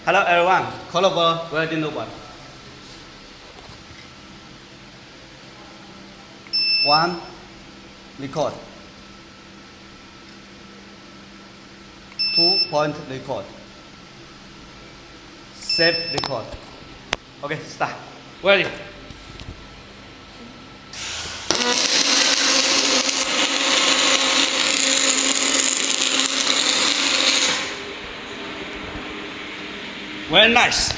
Hello everyone, Colorful Welding Robot. One, record. 2-point record. Save record. Okay, start. Ready? Very nice.